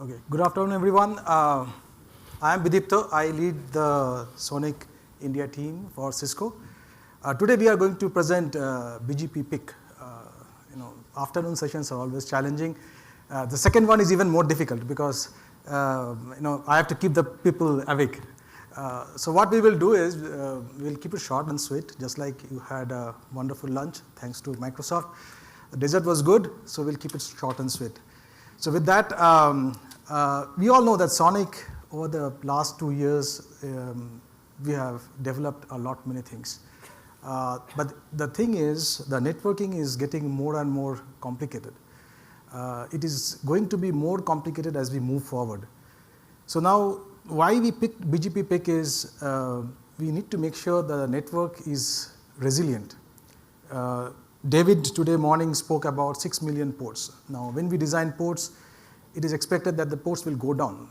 Okay, good afternoon everyone. I am Bidipta. I lead the SONiC India team for Cisco. Today we are going to present BGP PIC. Afternoon sessions are always challenging. The second one is even more difficult because I have to keep the people awake. So what we will do is we'll keep it short and sweet, just like you had a wonderful lunch thanks to Microsoft. The dessert was good, so we'll keep it short and sweet. So with that, we all know that SONiC over the last 2 years, we have developed a lot many things. But the thing is, the networking is getting more and more complicated. It is going to be more complicated as we move forward. So now, why we picked BGP PIC is we need to make sure the network is resilient. David today morning spoke about 6 million ports. Now, when we design ports, it is expected that the ports will go down.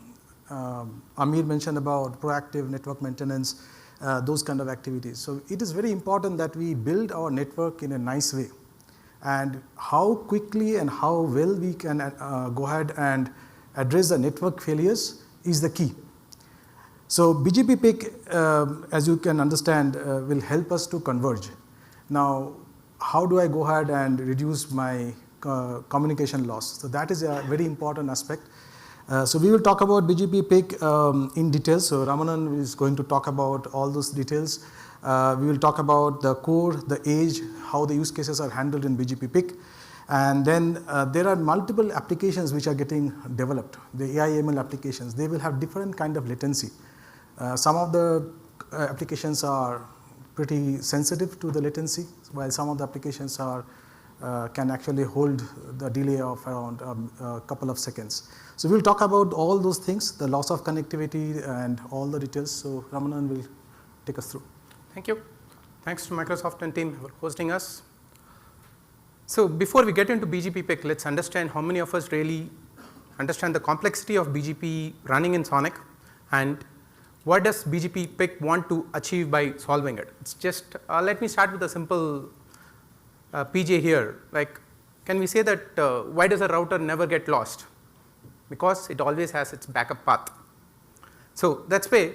Amir mentioned about proactive network maintenance, those kind of activities. So it is very important that we build our network in a nice way. And how quickly and how well we can go ahead and address the network failures is the key. So BGP PIC, as you can understand, will help us to converge. Now, how do I go ahead and reduce my communication loss? So that is a very important aspect. So we will talk about BGP PIC in detail. So Ramanan is going to talk about all those details. We will talk about the core, the edge, how the use cases are handled in BGP PIC. And then there are multiple applications which are getting developed. The AI/ML applications, they will have different kind of latency. Some of the applications are pretty sensitive to the latency, while some of the applications are can actually hold the delay of around a couple of seconds. So we will talk about all those things, the loss of connectivity and all the details. So Ramanan will take us through. Thank you. Thanks to Microsoft and team for hosting us. So before we get into BGP PIC, let's understand how many of us really understand the complexity of BGP running in SONiC and what does BGP PIC want to achieve by solving it. It's just, let me start with a simple PJ here. Like, can we say that why does a router never get lost? Because it always has its backup path. So that's why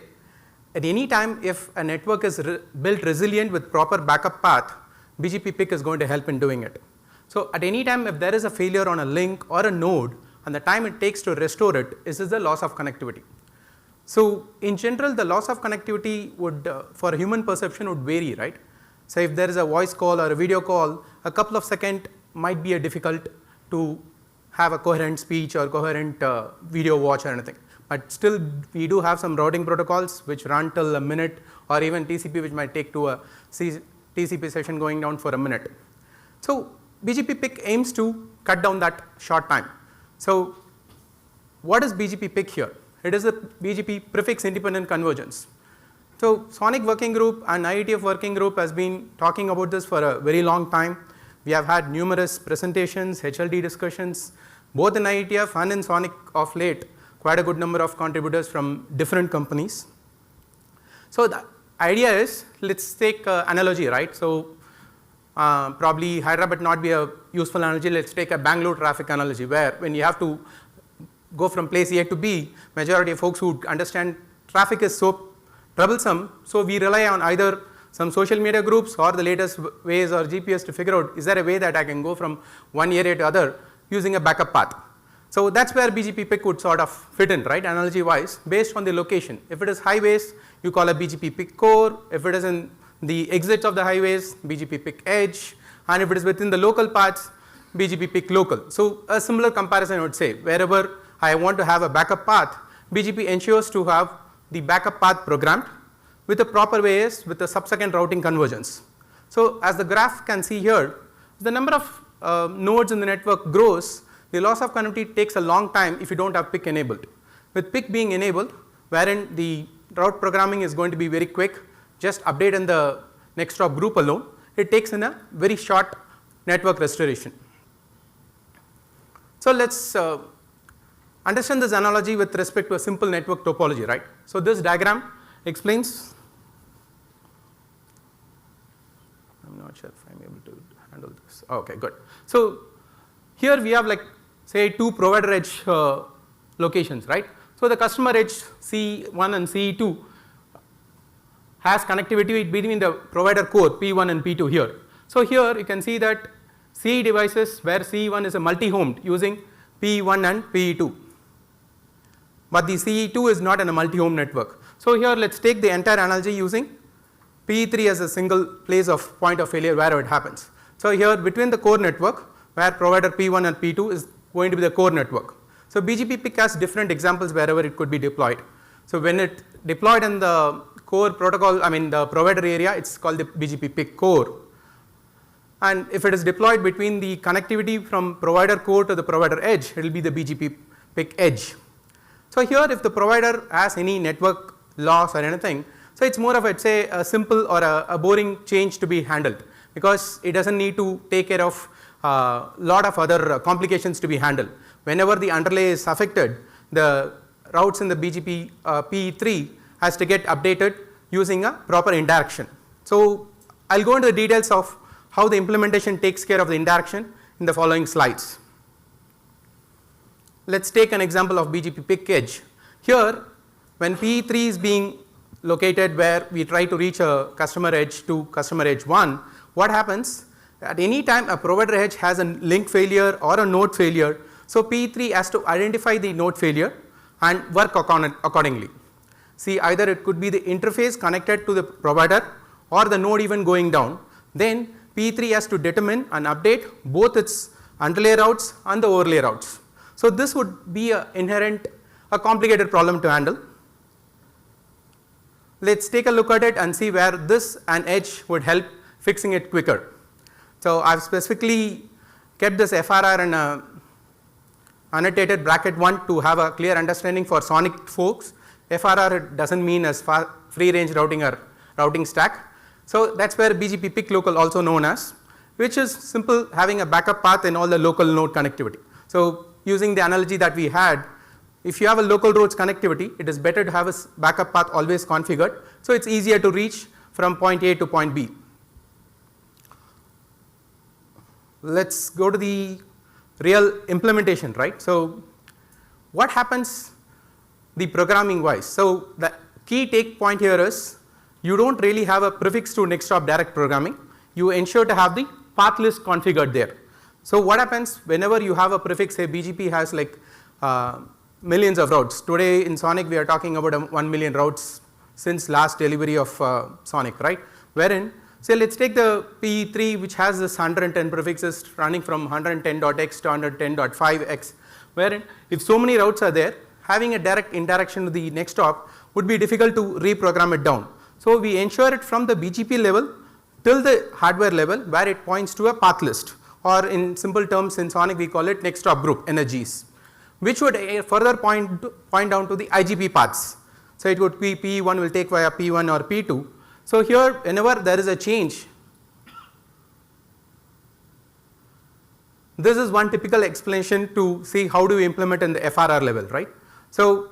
at any time if a network is built resilient with proper backup path, BGP PIC is going to help in doing it. So at any time if there is a failure on a link or a node and the time it takes to restore it, is the loss of connectivity. So in general, the loss of connectivity would, for human perception would vary, right? So if there is a voice call or a video call, a couple of seconds might be difficult to have a coherent speech or coherent video watch or anything. But still we do have some routing protocols which run till a minute, or even TCP which might take to a TCP session going down for a minute. So BGP PIC aims to cut down that short time. So what is BGP PIC here? It is a BGP prefix independent convergence. So SONiC working group and IETF working group has been talking about this for a very long time. We have had numerous presentations, HLD discussions, both in IETF and in SONiC of late, quite a good number of contributors from different companies. So the idea is, let's take an analogy, right? So probably Hyderabad not be a useful analogy, let's take a Bangalore traffic analogy, where when you have to go from place A to B, majority of folks who understand traffic is so troublesome, so we rely on either some social media groups or the latest ways or GPS to figure out, is there a way that I can go from one area to other using a backup path. So that's where BGP PIC would sort of fit in, right, analogy wise, based on the location. If it is highways, you call a BGP PIC core. If it is in the exits of the highways, BGP PIC edge, and if it is within the local paths, BGP PIC local. So a similar comparison I would say, wherever I want to have a backup path, BGP ensures to have the backup path programmed with the proper ways with the subsequent routing convergence. So as the graph can see here, the number of nodes in the network grows, the loss of connectivity takes a long time if you don't have PIC enabled. With PIC being enabled, wherein the route programming is going to be very quick, just update in the next stop group alone, it takes in a very short network restoration. So let's understand this analogy with respect to a simple network topology, right? So this diagram explains, I'm not sure if I'm able to handle this. Okay, good. So here we have like say two provider edge locations, right. So the customer edge C1 and C2 has connectivity between the provider core P1 and P2 here. So here you can see that CE devices where C1 is a multi-homed using P1 and P2, but the CE2 is not in a multi-home network. So here let us take the entire analogy using P3 as a single place of point of failure wherever it happens. So here between the core network where provider P1 and P2 is going to be the core network. So BGP PIC has different examples wherever it could be deployed. So when it deployed in the core protocol, I mean the provider area, it is called the BGP PIC core. And if it is deployed between the connectivity from provider core to the provider edge, it will be the BGP PIC edge. So here if the provider has any network loss or anything, so it is more of a simple or a boring change to be handled, because it does not need to take care of lot of other complications to be handled. Whenever the underlay is affected, the routes in the BGP P3 has to get updated using a proper indirection. So I will go into the details of how the implementation takes care of the indirection in the following slides. Let us take an example of BGP PIC edge. Here when P3 is being located where we try to reach a customer edge to customer edge 1, what happens at any time a provider edge has a link failure or a node failure. So P3 has to identify the node failure and work accordingly. See, either it could be the interface connected to the provider or the node even going down. Then P3 has to determine and update both its underlay routes and the overlay routes. So this would be a complicated problem to handle. Let us take a look at it and see where this and edge would help fixing it quicker. So I have specifically kept this FRR in a annotated bracket 1 to have a clear understanding for SONiC folks. FRR does not mean as free range routing or routing stack. So that is where BGP PIC local, also known as, which is simple, having a backup path in all the local node connectivity. So using the analogy that we had, if you have a local roads connectivity, it is better to have a backup path always configured, so it is easier to reach from point A to point B. Let us go to the real implementation, right. So what happens the programming wise? So the key take point here is you do not really have a prefix to next hop direct programming, you ensure to have the path list configured there. So what happens whenever you have a prefix, say BGP has like millions of routes. Today in SONiC we are talking about 1 million routes since last delivery of SONiC, right, wherein say let us take the P3 which has this 110 prefixes running from 110.x to 110.5x, wherein if so many routes are there, having a direct interaction with the next hop would be difficult to reprogram it down. So we ensure it from the BGP level till the hardware level where it points to a path list, or in simple terms in SONiC we call it next hop group NHGs, which would further point down to the IGP paths. So it would be P1 will take via P1 or P2. So here whenever there is a change, this is one typical explanation to see how do we implement in the FRR level, right. So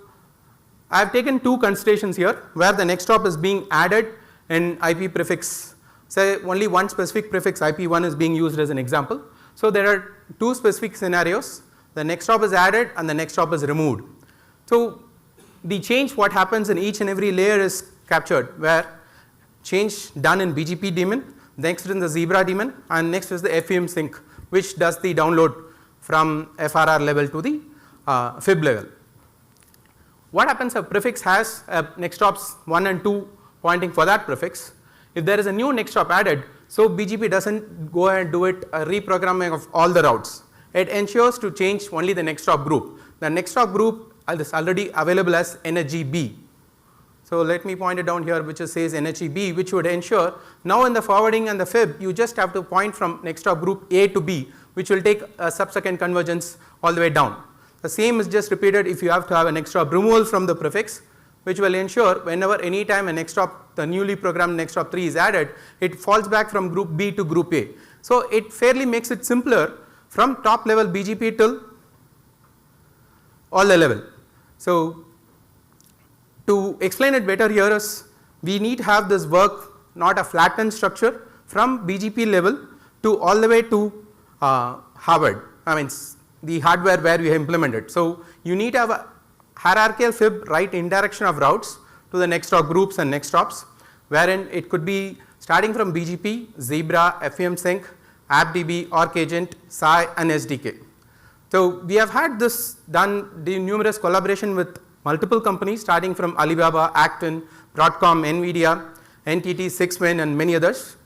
I have taken two considerations here where the next hop is being added in IP prefix, say only one specific prefix IP1 is being used as an example. So there are two specific scenarios, the next hop is added and the next hop is removed. So the change what happens in each and every layer is captured, where change done in BGP daemon, next in the Zebra daemon, and next is the FEM sync which does the download from FRR level to the FIB level. What happens if prefix has next hops 1 and 2 pointing for that prefix, if there is a new next hop added, so BGP does not go and do it a reprogramming of all the routes, it ensures to change only the next hop group. The next hop group is already available as NHGB. So let me point it down here which says NHGB, which would ensure now in the forwarding and the FIB you just have to point from next hop group A to B, which will take a sub-second convergence all the way down. The same is just repeated if you have to have a next hop removal from the prefix, which will ensure whenever any time a next hop, the newly programmed next hop 3 is added, it falls back from group B to group A. So it fairly makes it simpler from top level BGP till all the level. So to explain it better here is we need to have this work not a flattened structure from BGP level to all the way to Harvard, I mean the hardware where we have implemented. So you need to have a hierarchical fib write indirection of routes to the next hop groups and next hops, wherein it could be starting from BGP, Zebra, FEM Sync, AppDB, ArcAgent, SAI and SDK. So we have had this done the numerous collaboration with multiple companies starting from Alibaba, Acton, Broadcom, NVIDIA, NTT, 6Win and many others.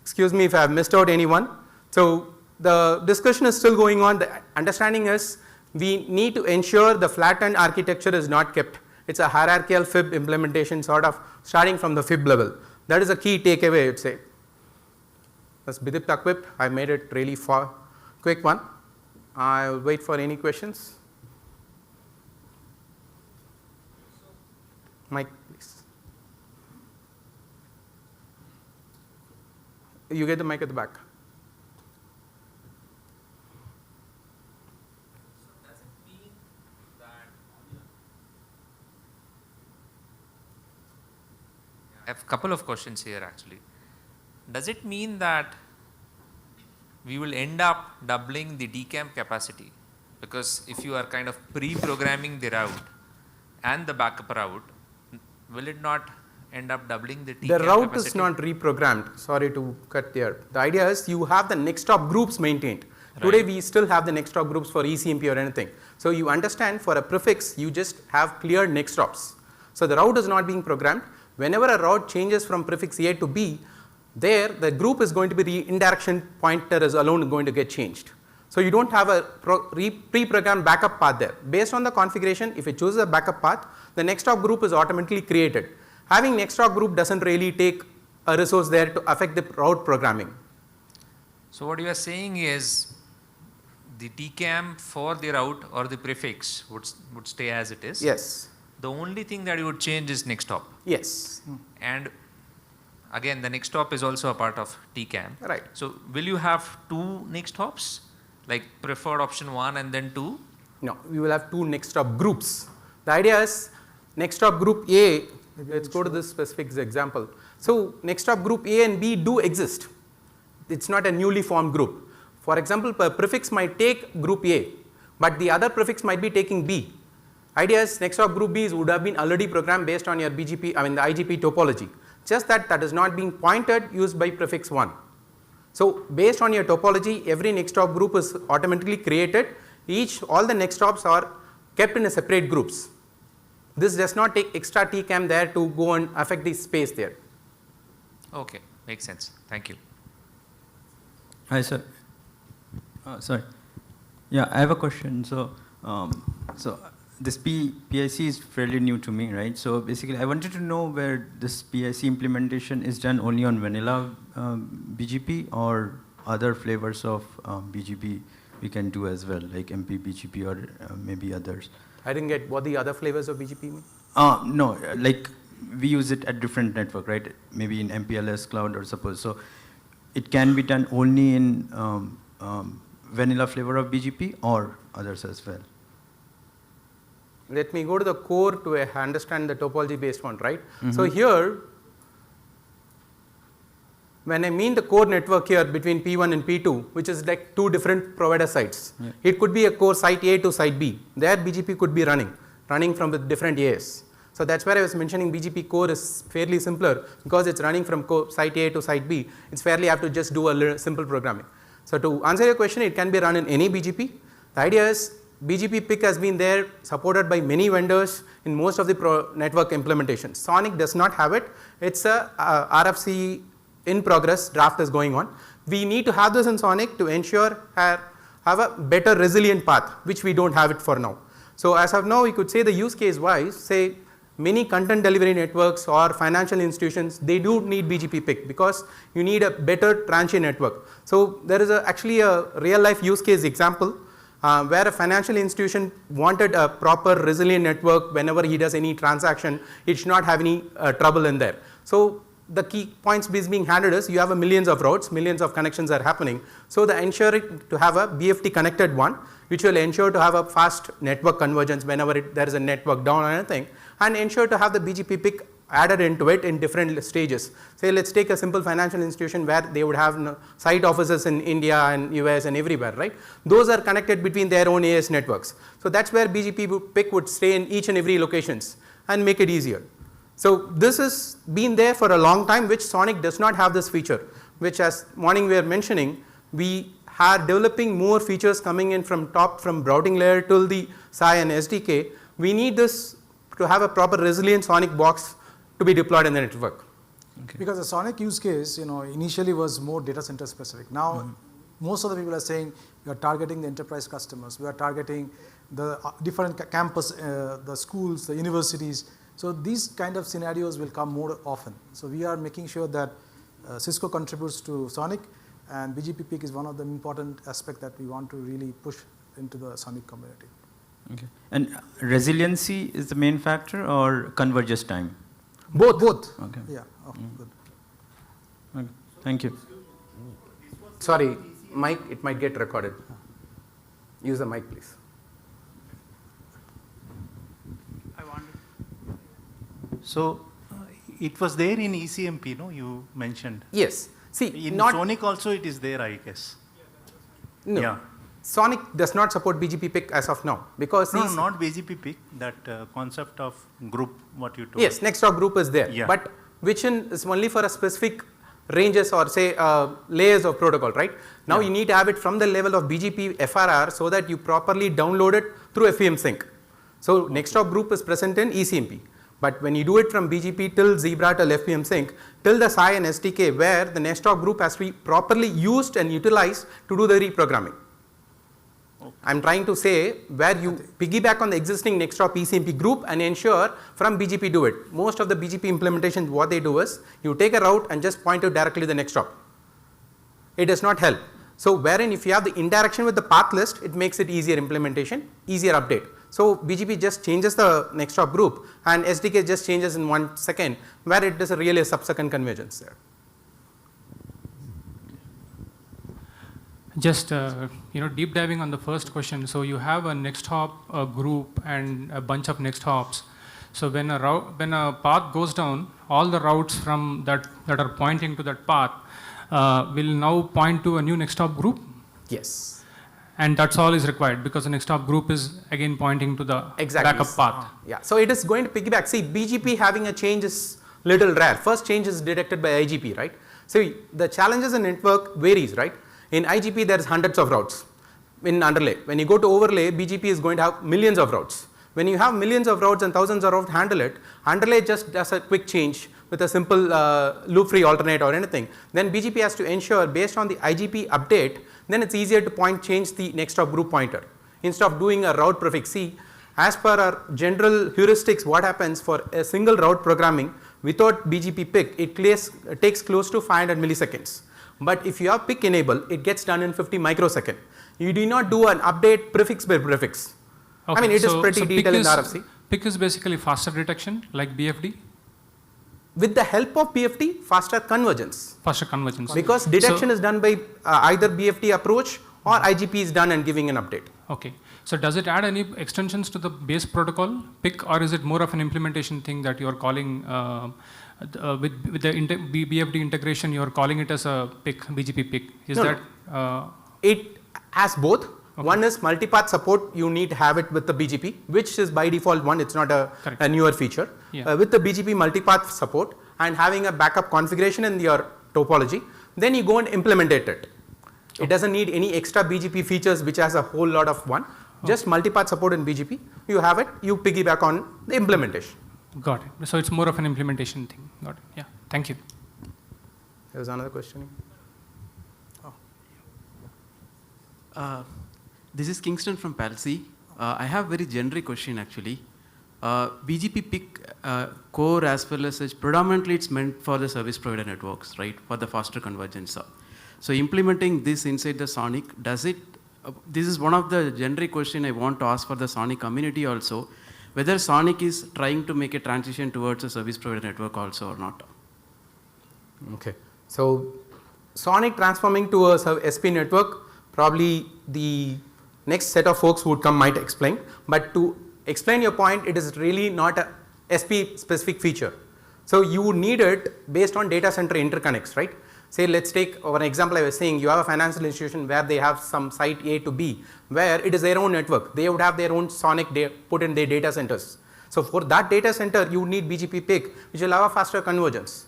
Excuse me if I have missed out anyone. So the discussion is still going on. The understanding is we need to ensure the flattened architecture is not kept. It's a hierarchical fib implementation sort of starting from the fib level. That is a key takeaway I would say. That's Bidipta equipped. I made it really quick one. I will wait for any questions. Mike, please. You get the mic at the back. So does it mean that I have a couple of questions here actually. Does it mean that we will end up doubling the DCAM capacity? Because if you are kind of pre-programming the route and the backup route, will it not end up doubling the DCAM capacity? The route is not reprogrammed. Sorry to cut there. The idea is you have the next hop groups maintained. Right. Today we still have the next hop groups for ECMP or anything. So you understand for a prefix you just have clear next hops. So the route is not being programmed. Whenever a route changes from prefix A to B, there the group is going to be the indirection pointer is alone going to get changed. So you don't have a pre-programmed backup path there. Based on the configuration, if it chooses a backup path, the next hop group is automatically created. Having next hop group doesn't really take a resource there to affect the route programming. So what you are saying is the DCAM for the route or the prefix would stay as it is. Yes. The only thing that you would change is next hop. Yes. And again, the next hop is also a part of TCAM. Right. So will you have two next hops, like preferred option 1 and then 2? No, we will have two next hop groups. The idea is next hop group A, let's go to this specific example. So next hop group A and B do exist. It's not a newly formed group. For example, per prefix might take group A, but the other prefix might be taking B. Idea is next hop group B would have been already programmed based on your BGP, the IGP topology. Just that is not being pointed used by prefix 1. So based on your topology, every next hop group is automatically created. All the next hops are kept in a separate groups. This does not take extra TCAM there to go and affect the space there. Okay, makes sense. Thank you. Hi, sir. Sorry. Yeah, I have a question. So this PIC is fairly new to me, right? So basically, I wanted to know where this PIC implementation is done only on vanilla BGP or other flavors of BGP we can do as well, like MP BGP or maybe others. I didn't get what the other flavors of BGP mean. No, like we use it at different network, right? Maybe in MPLS cloud or suppose. So it can be done only in vanilla flavor of BGP or others as well. Let me go to the core to understand the topology based one, right? So here, when I mean the core network here between P1 and P2, which is like two different provider sites, it could be a core site A to site B. There BGP could be running from the different AS. So that's where I was mentioning BGP core is fairly simpler because it's running from site A to site B. It's fairly have to just do a little simple programming. So to answer your question, it can be run in any BGP. The idea is BGP PIC has been there, supported by many vendors in most of the network implementations. SONiC does not have it. It's a RFC in progress, draft is going on. We need to have this in SONiC to ensure have a better resilient path, which we don't have it for now. So as of now, we could say the use case wise, say many content delivery networks or financial institutions, they do need BGP PIC because you need a better transient network. So there is actually a real life use case example where a financial institution wanted a proper resilient network. Whenever he does any transaction, it should not have any trouble in there. So the key points being handled is you have millions of routes, millions of connections are happening. So the ensuring to have a BFT connected one, which will ensure to have a fast network convergence whenever there is a network down or anything, and ensure to have the BGP PIC added into it in different stages. Say let's take a simple financial institution where they would have site offices in India and US and everywhere, right? Those are connected between their own AS networks. So that's where BGP PIC would stay in each and every locations and make it easier. So this has been there for a long time, which SONiC does not have this feature, which as morning we were mentioning, we are developing more features coming in from top, from routing layer till the SI and SDK. We need this to have a proper resilient SONiC box to be deployed in the network. Okay. Because the SONiC use case, initially was more data center specific. Now, most of the people are saying we are targeting the enterprise customers. We are targeting the different campus, the schools, the universities. So these kind of scenarios will come more often. So we are making sure that Cisco contributes to SONiC, and BGP PIC is one of the important aspects that we want to really push into the SONiC community. Okay. And resiliency is the main factor, or convergence time? Both. Okay. Yeah. Oh, good. Okay. Thank you. Sorry, mic, it might get recorded. Use the mic, please. So, it was there in ECMP, no? You mentioned. Yes. See, in not SONiC also it is there, I guess. No. Yeah. SONiC does not support BGP PIC as of now because No, not BGP PIC, that concept of group, what you told. Yes, next top group is there, Yeah. but which is only for a specific ranges or say layers of protocol, right? Now Yeah. you need to have it from the level of BGP FRR so that you properly download it through FEM sync. So next top group is present in ECMP. But when you do it from BGP till Zebra till FPM sync, till the SI and SDK, where the Nestor group has to be properly used and utilized to do the reprogramming. Okay. I'm trying to say where you piggyback on the existing Nextop ECMP group and ensure from BGP do it. Most of the BGP implementations, what they do is you take a route and just point it directly to the Nextop. It does not help. So wherein if you have the interaction with the path list, it makes it easier implementation, easier update. So BGP just changes the Nextop group and SDK just changes in 1 second, where it is really a sub-second convergence there. Just deep diving on the first question. So you have a next hop group and a bunch of next hops. So when a path goes down, all the routes from that are pointing to that path will now point to a new next hop group. Yes. And that's all is required because the next hop group is again pointing to the backup path. Yeah. So it is going to piggyback. See, BGP having a change is little rare. First change is detected by IGP, right? So the challenges in network varies, right? In IGP, there is hundreds of routes in underlay. When you go to overlay, BGP is going to have millions of routes. When you have millions of routes and thousands of routes to handle it, underlay just does a quick change with a simple loop-free alternate or anything. Then BGP has to ensure based on the IGP update, then it's easier to change the next hop group pointer. Instead of doing a route prefix, see, as per our general heuristics, what happens for a single route programming without BGP PIC, it takes close to 500 milliseconds. But if you have PIC enable, it gets done in 50 microseconds. You do not do an update prefix by prefix. Okay, I mean, it is pretty detailed in the RFC. PIC is basically faster detection like BFD? With the help of BFD, faster convergence. Faster convergence. Because detection is done by either BFD approach or IGP is done and giving an update. Okay. So does it add any extensions to the base protocol PIC, or is it more of an implementation thing that you are calling with the BFD integration, you are calling it as a PIC, BGP PIC? Is no, that? No. It has both. Okay. One is multipath support, you need to have it with the BGP, which is by default one, it's not a newer feature. Yeah. With the BGP multipath support and having a backup configuration in your topology, then you go and implement it. Okay. It doesn't need any extra BGP features which has a whole lot of one. Just multipath support in BGP, you have it, you piggyback on the implementation. Got it. So it's more of an implementation thing. Got it. Yeah. Thank you. There was another question. This is Kingston from Palsy. I have a very generic question actually. BGP PIC core as well as such, predominantly it's meant for the service provider networks, right? For the faster convergence. So implementing this inside the SONiC, does it, this is one of the generic question I want to ask for the SONiC community also, whether SONiC is trying to make a transition towards a service provider network also or not. Okay. So SONiC transforming to a SP network, probably the next set of folks who would come might explain, but to explain your point, it is really not a SP specific feature. So you would need it based on data center interconnects, right? Say let's take one example I was saying, you have a financial institution where they have some site A to B, where it is their own network. They would have their own SONiC put in their data centers. So for that data center, you need BGP PIC, which will have a faster convergence.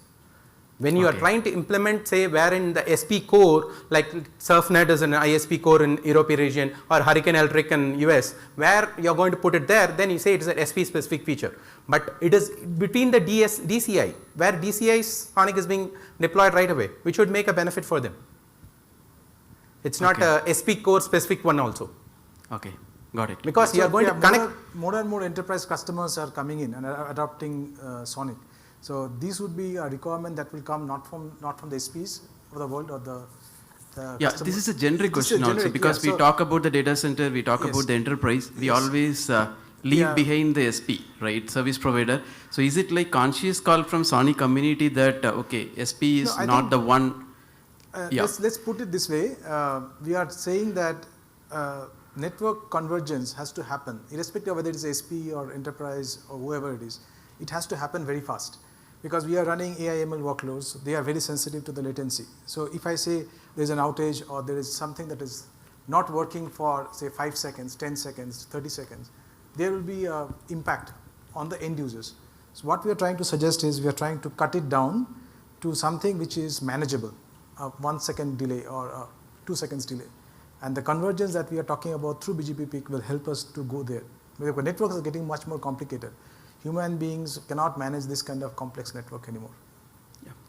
When you are trying to implement, say, wherein the SP core, like SurfNet is an ISP core in European region or Hurricane Electric in US, where you are going to put it there, then you say it is an SP specific feature. But it is between the DCI, where DCI's SONiC is being deployed right away, which would make a benefit for them. It's not a SP core specific one also. Okay, got it. Because you are going to connect. More and more enterprise customers are coming in and are adopting SONiC. So these would be a requirement that will come not from the SPs of the world or the this is a generic question also, because we talk about the data center, we talk about the enterprise, we always leave behind the SP, right, service provider. So is it like conscious call from SONiC community that SP is not the one? Let's put it this way. We are saying that network convergence has to happen, irrespective of whether it is SP or enterprise or whoever it is. It has to happen very fast, because we are running AI/ML workloads. They are very sensitive to the latency. So if I say there is an outage or there is something that is not working for say 5 seconds, 10 seconds, 30 seconds, there will be an impact on the end users. So what we are trying to suggest is we are trying to cut it down to something which is manageable, a 1 second delay or a 2 seconds delay. And the convergence that we are talking about through BGP PIC will help us to go there. Because networks are getting much more complicated. Human beings cannot manage this kind of complex network anymore.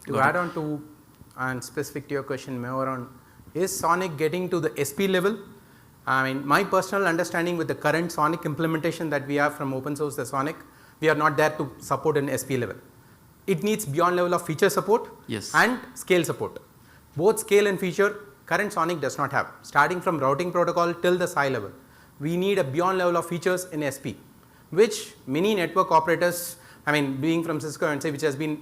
To add on to and specific to your question more on, is SONiC getting to the SP level? I mean, my personal understanding with the current SONiC implementation that we have from open source, the SONiC, we are not there to support an SP level. It needs beyond level of feature support and scale support. Both scale and feature, current SONiC does not have. Starting from routing protocol till the SI level, we need a beyond level of features in SP, which many network operators, I mean, being from Cisco and say, which has been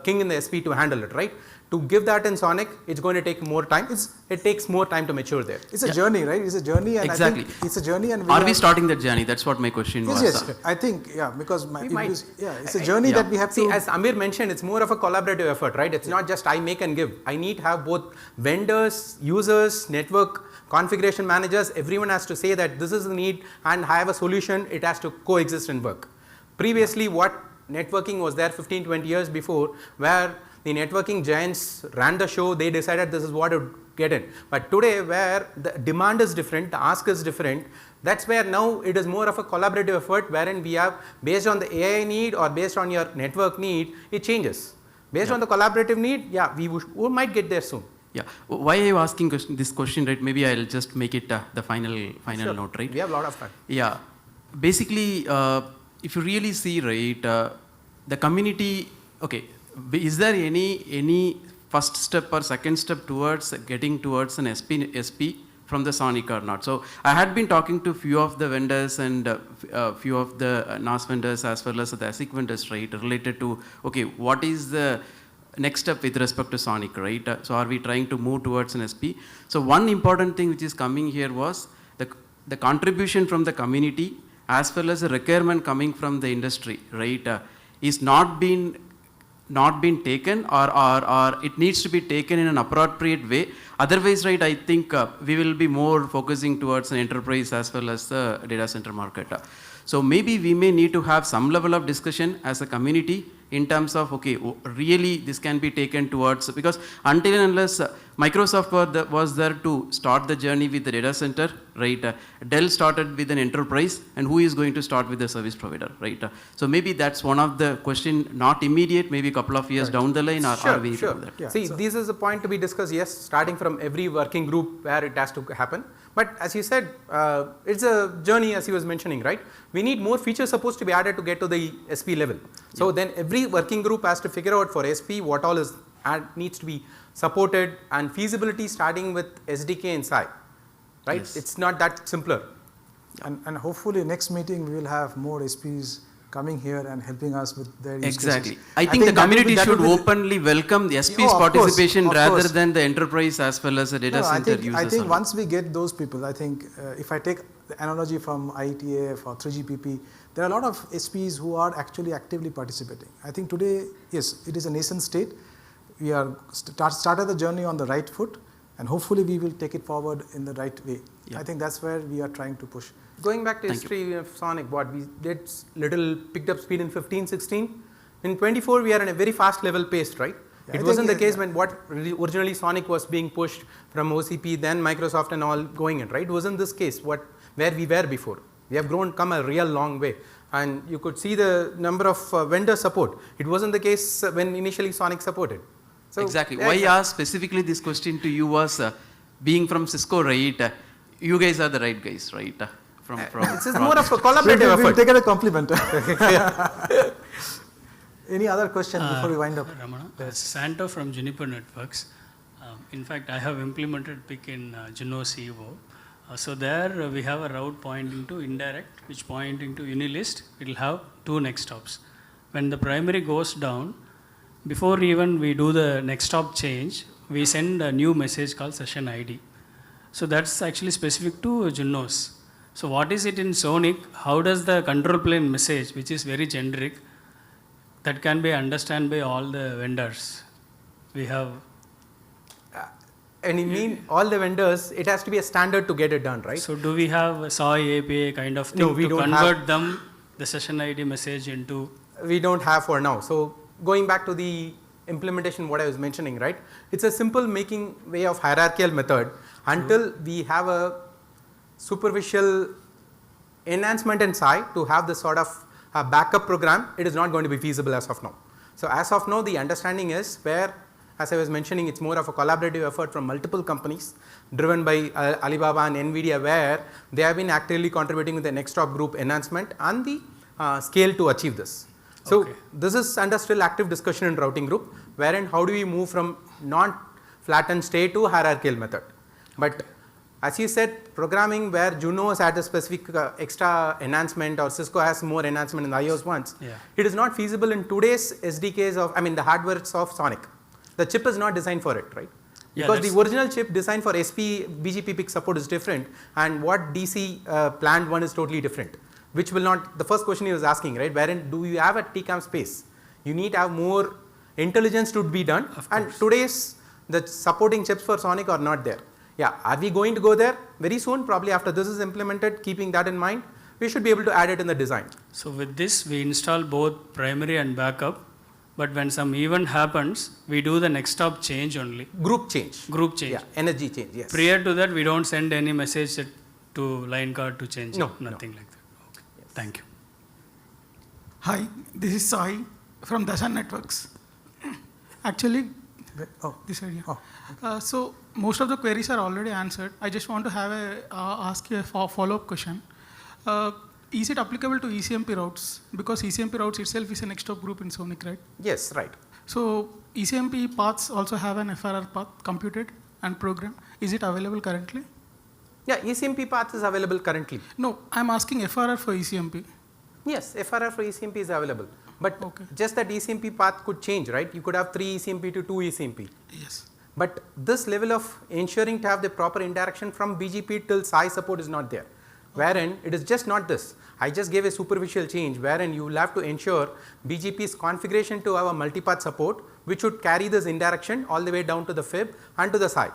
king in the SP to handle it, right? To give that in SONiC, it's going to take more time. It takes more time to mature there. It's a journey, right? It's a journey, and exactly. I think it's a journey. And are we starting that journey? That's what my question was. Yes, I think, because it's a journey that we have to. See, as Amir mentioned, it's more of a collaborative effort, right? It's not just I make and give. I need to have both vendors, users, network configuration managers. Everyone has to say that this is the need and have a solution. It has to coexist and work. Previously, what networking was there 15, 20 years before, where the networking giants ran the show, they decided this is what would get in. But today, where the demand is different, the ask is different, that's where now it is more of a collaborative effort, wherein we have, based on the AI need or based on your network need, it changes. Based on the collaborative need, we might get there soon. Yeah. Why are you asking this question, right? Maybe I'll just make it the final note, right? We have a lot of time. Yeah. Basically, if you really see, right, the community, is there any first step or second step towards getting towards an SP from the SONiC or not? So I had been talking to few of the vendors and few of the NAS vendors as well as the ASIC vendors, right, related to, what is the next step with respect to SONiC, right? So are we trying to move towards an SP? So one important thing which is coming here was the contribution from the community as well as the requirement coming from the industry, right, is not been taken or it needs to be taken in an appropriate way. Otherwise, right, I think we will be more focusing towards an enterprise as well as the data center market. So maybe we may need to have some level of discussion as a community in terms of, really this can be taken towards, because until and unless Microsoft was there to start the journey with the data center, right? Dell started with an enterprise, and who is going to start with the service provider, right? So maybe that's one of the question, not immediate, maybe a couple of years down the line, or are we sure. do that? Yeah. See, this is a point to be discussed, yes, starting from every working group where it has to happen. But as you said, it's a journey, as he was mentioning, right? We need more features supposed to be added to get to the SP level. So then every working group has to figure out for SP what all is needs to be supported, and feasibility starting with SDK and SI, right? Yes. It's not that simpler. And hopefully next meeting we will have more SPs coming here and helping us with their use Exactly. cases. I think the community should openly welcome the SP's participation rather than the enterprise as well as the data center users. I think once we get those people, I think if I take the analogy from IETF or 3GPP, there are a lot of SPs who are actually actively participating. I think today, yes, it is a nascent state. We are started the journey on the right foot, and hopefully we will take it forward in the right way. Yeah. I think that's where we are trying to push. Going back to history of SONiC, what we did picked up speed in 15, 16. In 24, we are in a very fast level paced, right? Yeah, it wasn't the case when originally SONiC was being pushed from OCP, then Microsoft and all going in, right? It wasn't this case where we were before. We have come a real long way, and you could see the number of vendor support. It wasn't the case when initially SONiC supported. So exactly. Why I asked specifically this question to you was being from Cisco, right? You guys are the right guys, right? This is more of a collaborative effort. We'll take it a compliment. Any other question before we wind up? Ramana, Santo from Juniper Networks. In fact, I have implemented PIC in Juno CEO. So there we have a route pointing to indirect, which pointing to unilist. It will have 2 next stops. When the primary goes down, before even we do the next stop change, we send a new message called session ID. So that's actually specific to Junos. So what is it in SONiC? How does the control plane message, which is very generic, that can be understood by all the vendors? We have. And you mean all the vendors, it has to be a standard to get it done, right? So do we have a SOI API kind of thing No, we to don't convert have. them, the session ID message into? We don't have for now. So going back to the implementation, what I was mentioning, right? It's a simple making way of hierarchical method until we have a superficial enhancement in SI to have this sort of a backup program. It is not going to be feasible as of now. So as of now, the understanding is where, as I was mentioning, it's more of a collaborative effort from multiple companies driven by Alibaba and NVIDIA, where they have been actively contributing with the next stop group enhancement and the scale to achieve this. So this is under still active discussion in routing group, wherein how do we move from non-flattened state to hierarchical method. But as you said, programming where Juno has had a specific extra enhancement or Cisco has more enhancement in the iOS ones, it is not feasible in today's SDKs of, the hardware of SONiC. The chip is not designed for it, right? Because the original chip designed for SP BGP PIC support is different, and what DC planned one is totally different, which will not, the first question he was asking, right, wherein do you have a TCAM space? You need to have more intelligence to be done, and today's the supporting chips for SONiC are not there. Yeah, are we going to go there very soon? Probably after this is implemented, keeping that in mind, we should be able to add it in the design. So with this, we install both primary and backup, but when some event happens, we do the next stop change only. Group change. Group change. Yeah, energy change, yes. Prior to that, we don't send any message to line card to change No, it, nothing like that. Okay. Yes. Thank you. Hi, this is Sai from Dashan Networks. Actually, this area. So most of the queries are already answered. I just want to have ask you a follow-up question. Is it applicable to ECMP routes? Because ECMP routes itself is a next stop group in SONiC, right? Yes, right. So ECMP paths also have an FRR path computed and programmed. Is it available currently? Yeah, ECMP path is available currently. No, I'm asking FRR for ECMP. Yes, FRR for ECMP is available. But just that ECMP path could change, right? You could have 3 ECMP to 2 ECMP. Yes. But this level of ensuring to have the proper interaction from BGP till SI support is not there. Wherein it is just not this. I just gave a superficial change wherein you will have to ensure BGP's configuration to have a multipath support, which would carry this indirection all the way down to the FIB and to the SI.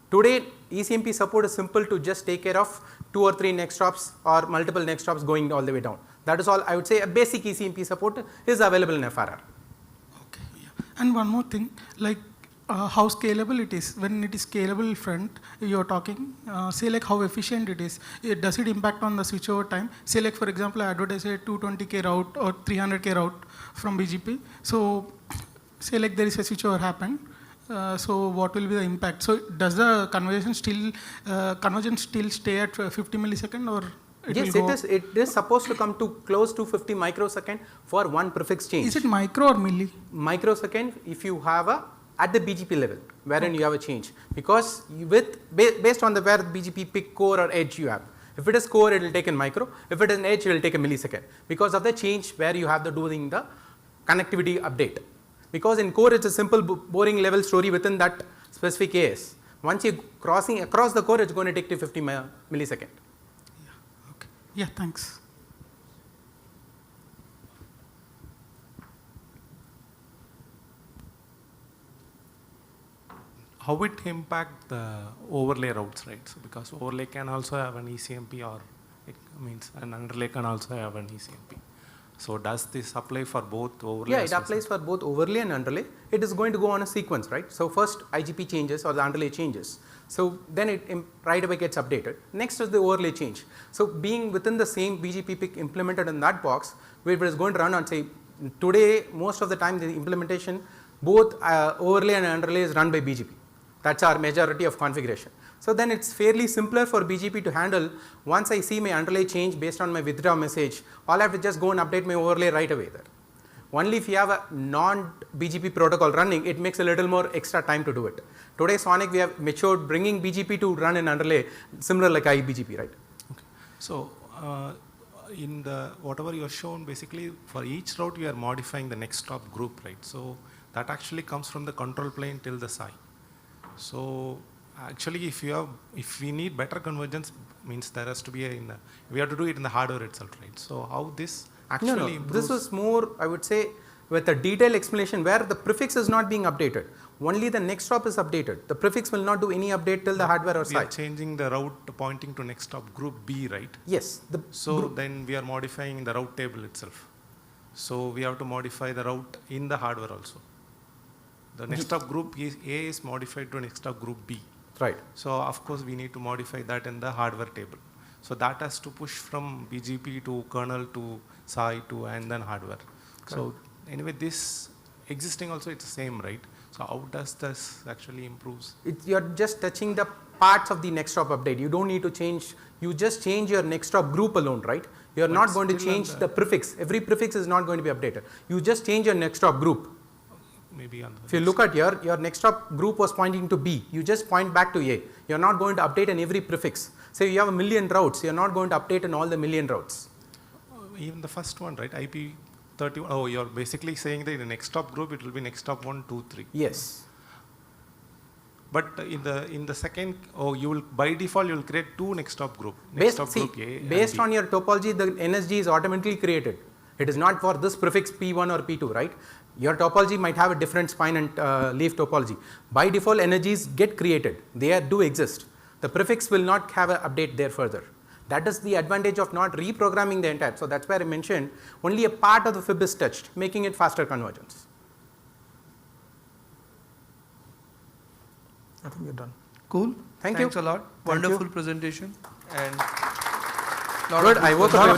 Today, ECMP support is simple to just take care of 2 or 3 next stops or multiple next stops going all the way down. That is all. I would say a basic ECMP support is available in FRR. Okay. Yeah. And one more thing, like how scalable it is. When it is scalable front, you are talking, say like how efficient it is. Does it impact on the switchover time? Say like for example, I advertise a 220K route or 300K route from BGP. So say like there is a switchover happen. So what will be the impact? So does the convergence still stay at 50 millisecond or? Yes, it is supposed to come to close to 50 microsecond for one prefix change. Is it micro or milli? Microsecond if you have at the BGP level, wherein you have a change. Because based on where BGP PIC core or edge you have. If it is core, it will take in micro. If it is an edge, it will take a millisecond. Because of the change where you have doing the connectivity update. Because in core, it's a simple boring level story within that specific AS. Once you're crossing across the core, it's going to take to 50 millisecond. Yeah, thanks. How it impact the overlay routes, right? So because overlay can also have an ECMP, or it means an underlay can also have an ECMP. So does this apply for both overlay? Yeah, it applies for both overlay and underlay. It is going to go on a sequence, right? So first IGP changes or the underlay changes. So then it right away gets updated. Next is the overlay change. So being within the same BGP PIC implemented in that box, where it is going to run on, say, today most of the time the implementation, both overlay and underlay is run by BGP. That's our majority of configuration. So then it's fairly simpler for BGP to handle. Once I see my underlay change based on my withdraw message, all I have to just go and update my overlay right away there. Only if you have a non-BGP protocol running, it makes a little more extra time to do it. Today SONiC we have matured bringing BGP to run an underlay similar like iBGP, right? Okay. So in the whatever you have shown, basically for each route we are modifying the next stop group, right? So that actually comes from the control plane till the SI. So actually if we need better convergence, means there has to be we have to do it in the hardware itself, right? So how this actually improves? This was more, I would say, with a detailed explanation where the prefix is not being updated. Only the next stop is updated. The prefix will not do any update till the hardware or we are site. changing the route pointing to next stop group B, right? Yes. So then we are modifying the route table itself. So we have to modify the route in the hardware also. The next stop group A is modified to next stop group B. Right. So of course we need to modify that in the hardware table. So that has to push from BGP to kernel to SI to and then hardware. Okay. So anyway, this existing also it's the same, right? So how does this actually improves? You're just touching the parts of the next stop update. You don't need to change. You just change your next stop group alone, right? You're not going to change the prefix. Every prefix is not going to be updated. You just change your next stop group. Maybe on if you look at your next stop group was pointing to B, you just point back to A. You're not going to update in every prefix. Say you have 1 million routes, you're not going to update in all the 1 million routes. Even the first one, right? IP31. Oh, you're basically saying that in the next stop group it will be next stop 1, 2, 3. Yes. But in the second, you will by default you will create 2 next stop group. Next stop group A. Based on your topology, the NSG is automatically created. It is not for this prefix P1 or P2, right? Your topology might have a different spine and leaf topology. By default, energies get created. They do exist. The prefix will not have an update there further. That is the advantage of not reprogramming the entire. So that's where I mentioned only a part of the fib is touched, making it faster convergence. I think we're done. Cool. Thank you. Thanks a lot. Wonderful presentation. And good. I work